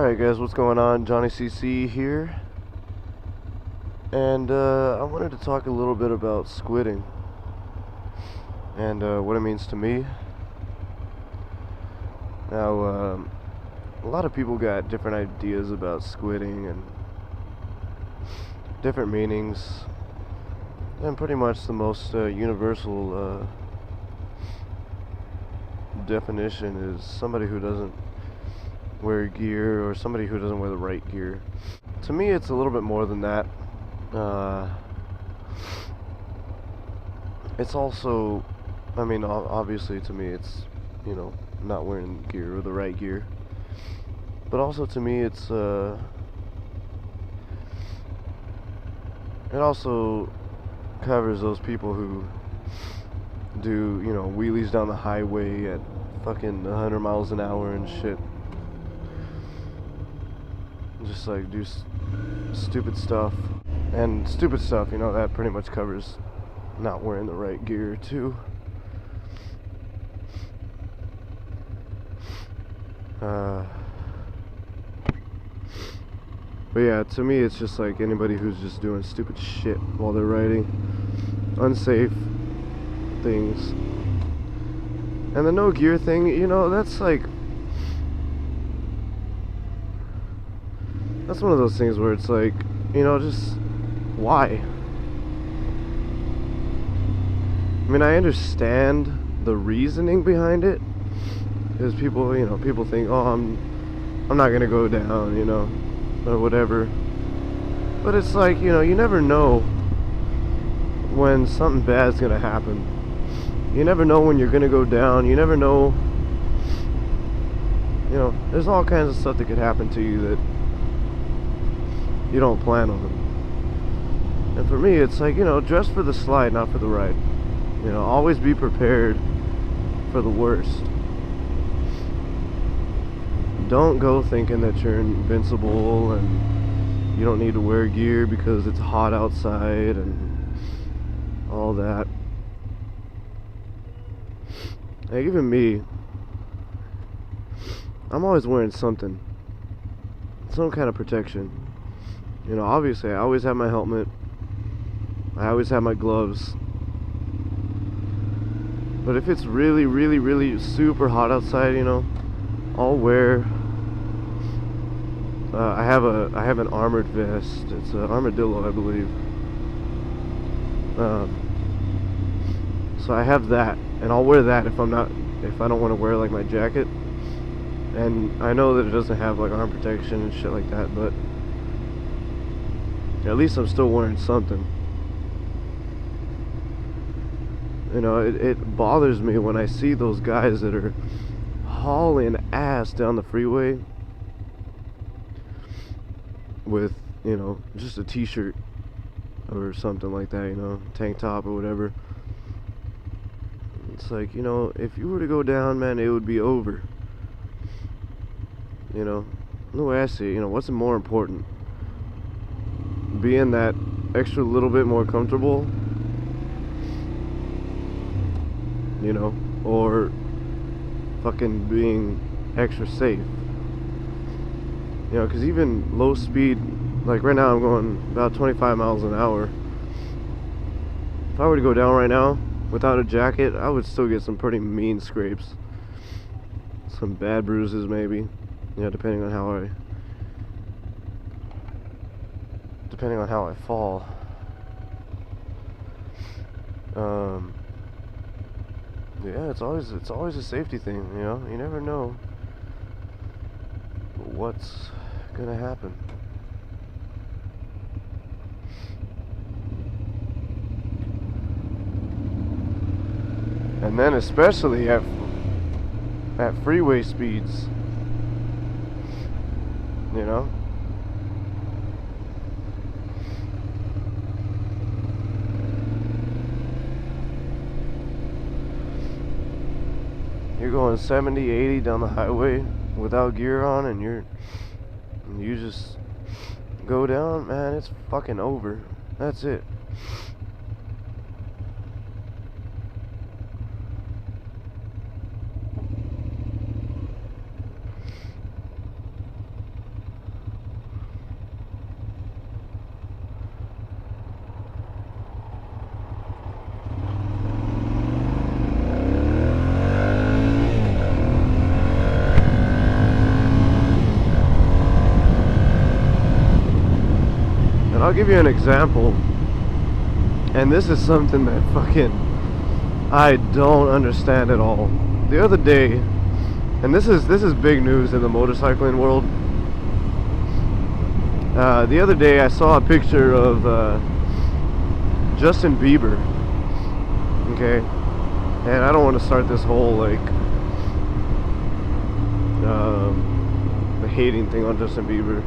Alright guys, what's going on? Johnny CC here. And I wanted to talk a little bit about squidding and what it means to me. Now, a lot of people got different ideas about squidding and different meanings. And pretty much the most universal definition is somebody who doesn't wear gear, or somebody who doesn't wear the right gear. To me, it's a little bit more than that. It's also, I mean, obviously to me it's, not wearing gear or the right gear. But also to me it's, it also covers those people who do, wheelies down the highway at fucking 100 miles an hour and shit. Just like do stupid stuff. And stupid stuff, that pretty much covers not wearing the right gear too. But yeah, to me it's just like anybody who's just doing stupid shit while they're riding. Unsafe things. And the no gear thing, that's like, that's one of those things where it's like, just why? I mean, I understand the reasoning behind it, because people, people think, oh, I'm not gonna go down, or whatever. But it's like, you never know when something bad's gonna happen. You never know when you're gonna go down. You never know, there's all kinds of stuff that could happen to you that you don't plan on. And for me, it's like, dress for the slide, not for the ride. Always be prepared for the worst. Don't go thinking that you're invincible and you don't need to wear gear because it's hot outside and all that. Like, even me, I'm always wearing something, some kind of protection. Obviously I always have my helmet, I always have my gloves. But if it's really, really, really super hot outside, I'll wear, I have an armored vest. It's an armadillo, I believe. So I have that, and I'll wear that if I don't want to wear like my jacket. And I know that it doesn't have like arm protection and shit like that, but at least I'm still wearing something. It bothers me when I see those guys that are hauling ass down the freeway with, just a t-shirt or something like that, tank top or whatever. It's like, if you were to go down, man, it would be over. The way I see it, what's more important? Being that extra little bit more comfortable, or fucking being extra safe. Because even low speed, like right now I'm going about 25 miles an hour. If I were to go down right now without a jacket, I would still get some pretty mean scrapes. Some bad bruises maybe, depending on how I fall. Yeah, it's always a safety thing, you never know what's gonna happen. And then especially at freeway speeds, You're going 70, 80 down the highway without gear on, and you just go down, man, it's fucking over. That's it. I'll give you an example, and this is something that fucking I don't understand at all. The other day, and this is big news in the motorcycling world. The other day I saw a picture of Justin Bieber. Okay, and I don't want to start this whole like the hating thing on Justin Bieber.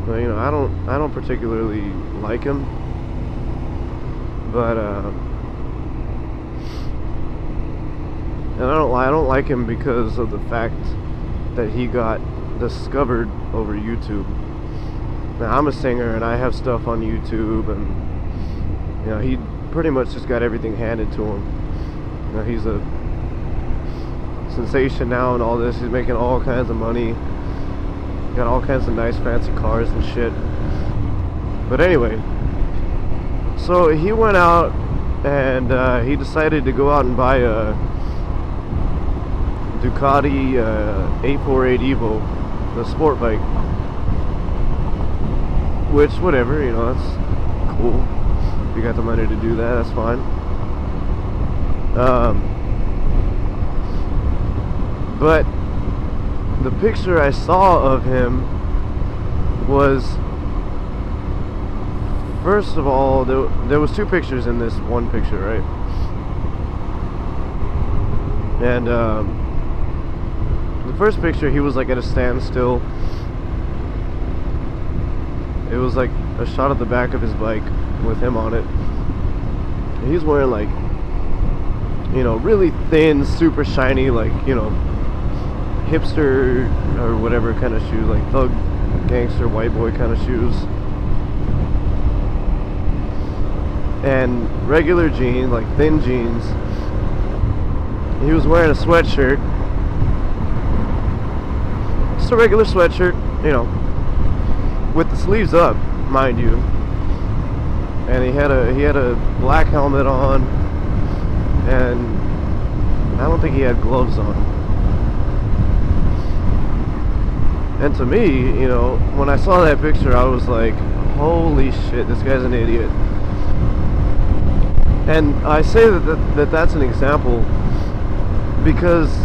But, you know, I don't particularly like him, but and I don't like him because of the fact that he got discovered over YouTube. Now, I'm a singer and I have stuff on YouTube, and you know, he pretty much just got everything handed to him. You know, he's a sensation now and all this. He's making all kinds of money. Got all kinds of nice fancy cars and shit. But anyway, so he went out and he decided to go out and buy a Ducati 848 Evo, the sport bike. Which, whatever, you know, that's cool. If you got the money to do that, that's fine. But the picture I saw of him was, first of all, there was two pictures in this one picture, right? And the first picture, he was like at a standstill. It was like a shot of the back of his bike with him on it. And he's wearing like, you know, really thin, super shiny, like, you know, hipster or whatever kind of shoes, like thug, gangster, white boy kind of shoes. And regular jeans, like thin jeans. He was wearing a sweatshirt. Just a regular sweatshirt, you know, with the sleeves up, mind you. And he had a black helmet on, and I don't think he had gloves on. And to me, you know, when I saw that picture, I was like, holy shit, this guy's an idiot. And I say that's an example because,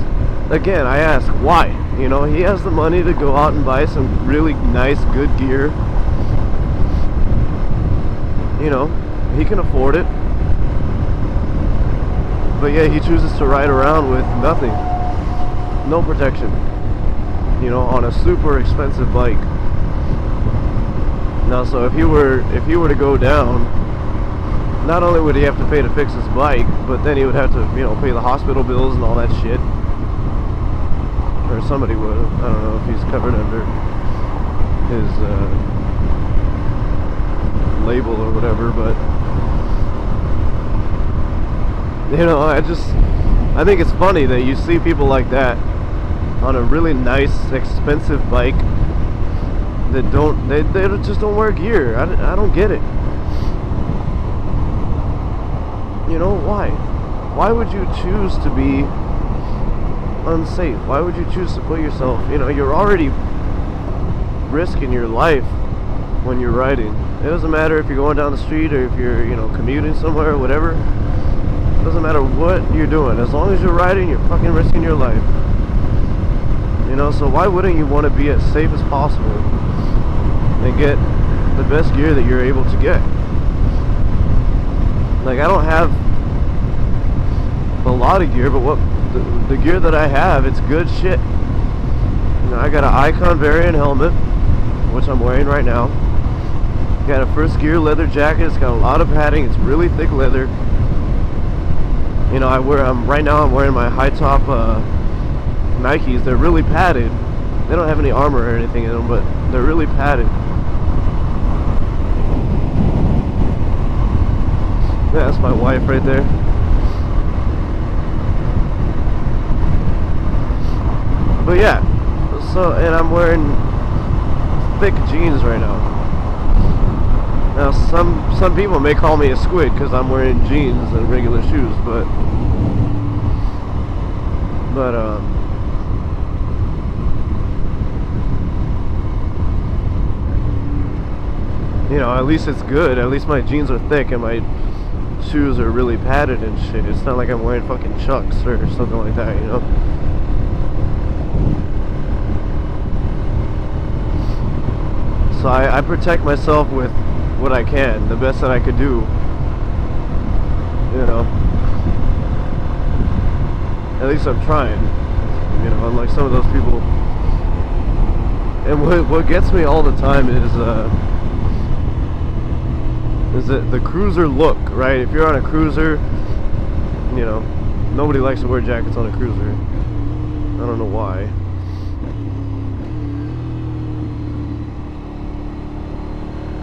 again, I ask why. You know, he has the money to go out and buy some really nice, good gear. You know, he can afford it. But yeah, he chooses to ride around with nothing. No protection. You know, on a super expensive bike. Now, so if he were to go down, not only would he have to pay to fix his bike, but then he would have to, you know, pay the hospital bills and all that shit. Or somebody would. I don't know if he's covered under his label or whatever, but you know, I think it's funny that you see people like that on a really nice, expensive bike that they just don't wear gear. I don't get it. You know, why? Why would you choose to be unsafe? Why would you choose to put yourself, you know, you're already risking your life when you're riding. It doesn't matter if you're going down the street or if you're, you know, commuting somewhere or whatever. It doesn't matter what you're doing. As long as you're riding, you're fucking risking your life. You know, so why wouldn't you want to be as safe as possible and get the best gear that you're able to get? Like, I don't have a lot of gear, but what the gear that I have, it's good shit. You know, I got an Icon variant helmet, which I'm wearing right now. Got a first gear leather jacket. It's got a lot of padding. It's really thick leather. You know, right now I'm wearing my high top Nikes. They're really padded. They don't have any armor or anything in them, but they're really padded. Yeah, that's my wife right there. But yeah, so, and I'm wearing thick jeans right now. Now some people may call me a squid because I'm wearing jeans and regular shoes, but you know, at least it's good. At least my jeans are thick and my shoes are really padded and shit. It's not like I'm wearing fucking Chucks or something like that, you know. So I protect myself with what I can, the best that I could do, you know. At least I'm trying, you know, unlike some of those people. And what gets me all the time is the cruiser look, right? If you're on a cruiser, you know, nobody likes to wear jackets on a cruiser. I don't know why.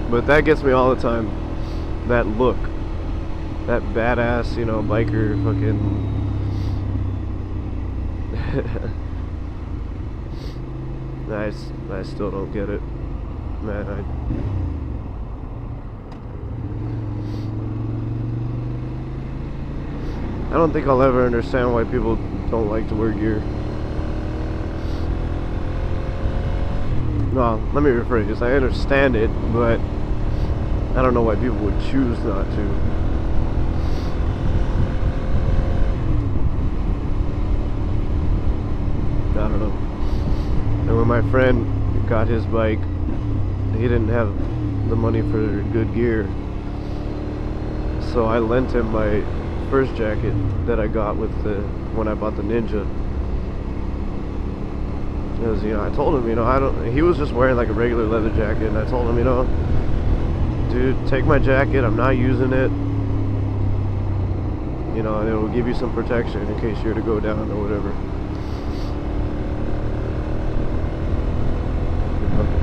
But that gets me all the time. That look. That badass, you know, biker fucking... I still don't get it. Man, I don't think I'll ever understand why people don't like to wear gear. No, let me rephrase. I understand it, but I don't know why people would choose not to. I don't know. And when my friend got his bike, he didn't have the money for good gear. So I lent him my first jacket that I got with when I bought the Ninja. Because, you know, I told him, you know, he was just wearing like a regular leather jacket, and I told him, you know, dude, take my jacket, I'm not using it, you know, and it will give you some protection in case you're to go down or whatever.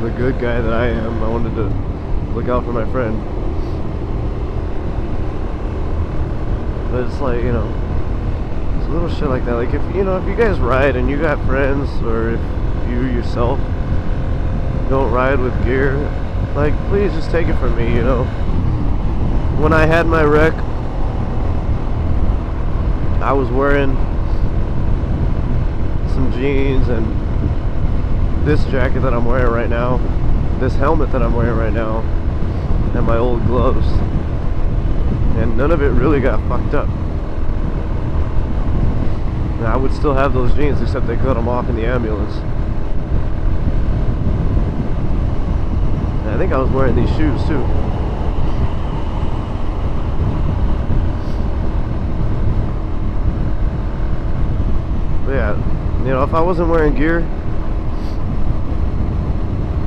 The good guy that I am, I wanted to look out for my friend. But it's like, you know, it's little shit like that. Like, if you know, if you guys ride and you got friends, or if you yourself don't ride with gear, like, please just take it from me, you know. When I had my wreck, I was wearing some jeans and this jacket that I'm wearing right now, this helmet that I'm wearing right now, and my old gloves, and none of it really got fucked up. And I would still have those jeans, except they cut them off in the ambulance. And I think I was wearing these shoes too. But yeah, you know, if I wasn't wearing gear,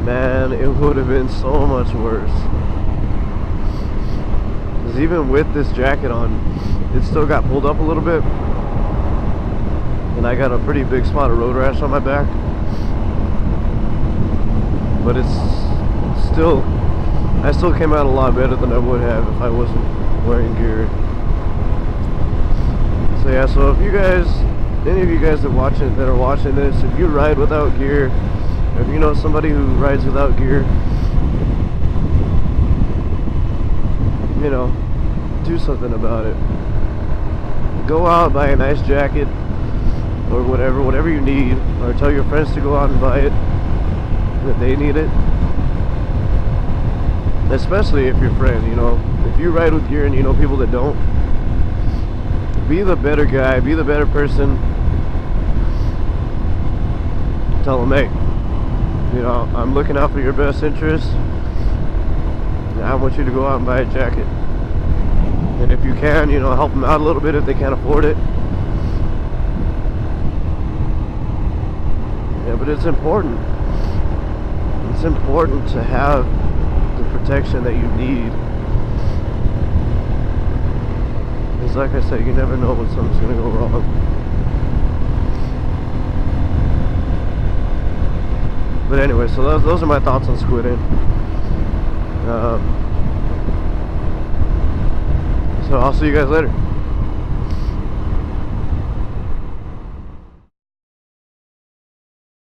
man, it would have been so much worse. Because even with this jacket on, it still got pulled up a little bit, and I got a pretty big spot of road rash on my back. But it's still, I still came out a lot better than I would have if I wasn't wearing gear. So yeah, so if you guys, any of you guys that are watching this, if you ride without gear, if you know somebody who rides without gear, you know, do something about it. Go out, buy a nice jacket, or whatever you need, or tell your friends to go out and buy it, that they need it. Especially if your friend, you know, if you ride with gear and you know people that don't, be the better guy, be the better person. Tell them, hey, you know, I'm looking out for your best interests. I want you to go out and buy a jacket. And if you can, you know, help them out a little bit if they can't afford it. Yeah, but it's important. It's important to have the protection that you need. Because like I said, you never know when something's going to go wrong. But anyway, so those are my thoughts on Squidding. So I'll see you guys later.